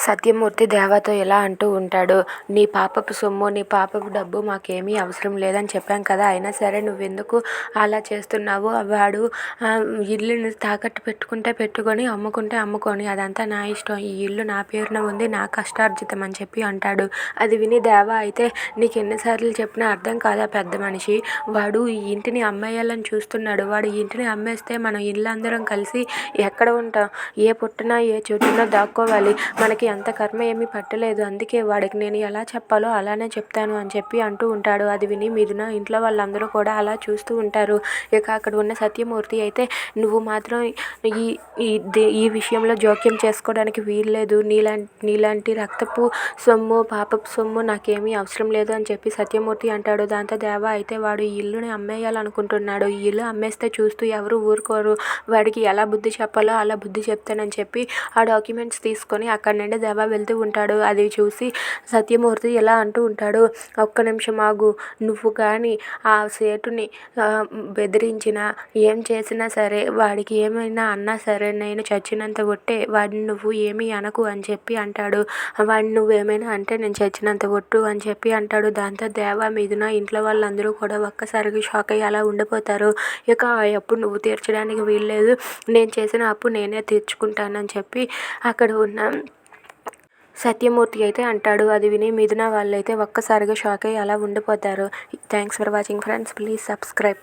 సత్యమూర్తి దేవతో ఇలా అంటూ ఉంటాడు. నీ పాపపు సొమ్ము, నీ పాపపు డబ్బు మాకేమీ అవసరం లేదని చెప్పాం కదా, అయినా సరే నువ్వెందుకు అలా చేస్తున్నావు? వాడు ఇల్లుని తాకట్టు పెట్టుకొని అమ్ముకుంటే అమ్ముకొని, అదంతా నా ఇష్టం. ఈ ఇల్లు నా పేరున ఉంది, నా కష్టార్జితం అని చెప్పి అంటాడు. అది విని దేవ అయితే, నీకు ఎన్నిసార్లు చెప్పినా అర్థం కాదా పెద్ద మనిషి? వాడు ఈ ఇంటిని అమ్మేయాలని చూస్తున్నాడు. వాడు ఈ ఇంటిని అమ్మేస్తే మనం ఇల్లందరం కలిసి ఎక్కడ ఉంటాం? ఏ పుట్టనా ఏ చోటునో దాక్కోవాలి. మనకి అంత కర్మ ఏమీ పట్టలేదు. అందుకే వాడికి నేను ఎలా చెప్పాలో అలానే చెప్తాను అని చెప్పి అంటూ ఉంటాడు. అది విని మిథున ఇంట్లో వాళ్ళందరూ కూడా అలా చూస్తూ ఉంటారు. ఇక అక్కడ ఉన్న సత్యమూర్తి అయితే, నువ్వు మాత్రం ఈ ఈ విషయంలో జోక్యం చేసుకోవడానికి వీల్లేదు. నీలాంటి రక్తపు సొమ్ము, పాపపు సొమ్ము నాకేమీ అవసరం లేదు అని చెప్పి సత్యమూర్తి అంటాడు. దాంతో దేవ అయితే, వాడు ఈ ఇల్లుని అమ్మేయాలనుకుంటున్నాడు. ఈ ఇల్లు అమ్మేస్తే చూస్తూ ఎవరు ఊరుకోరు. వాడికి ఎలా బుద్ధి చెప్పాలో అలా బుద్ధి చెప్తానని చెప్పి ఆ డాక్యుమెంట్స్ తీసుకొని అక్కడి నుండి దేవ వెళ్తూ ఉంటాడు. అది చూసి సత్యమూర్తి ఇలా అంటూ ఉంటాడు. ఒక్క నిమిషం ఆగు. నువ్వు కానీ ఆ సేటుని బెదిరించినా ఏం చేసినా సరే, వాడికి ఏమైనా అన్నా సరే, నేను చచ్చినంత ఒట్టే. వాడిని నువ్వు ఏమీ అనకు అని చెప్పి అంటాడు. వాడిని నువ్వేమైనా అంటే నేను చచ్చినంత ఒట్టు అని చెప్పి అంటాడు. దాంతో దేవ మిథున ఇంట్లో వాళ్ళందరూ కూడా ఒక్కసారిగా షాక్ అయ్యి అలా ఉండిపోతారు. ఇక ఆ అప్పు నువ్వు తీర్చడానికి వీల్లేదు, నేను చేసిన అప్పు నేనే తీర్చుకుంటానని చెప్పి అక్కడ ఉన్న సత్యమూర్తి అయితే అంటాడు. అది విని మిథున వాళ్ళైతే ఒక్కసారిగా షాక్ అయ్యి అలా ఉండిపోతారు. Thanks for watching friends. Please subscribe.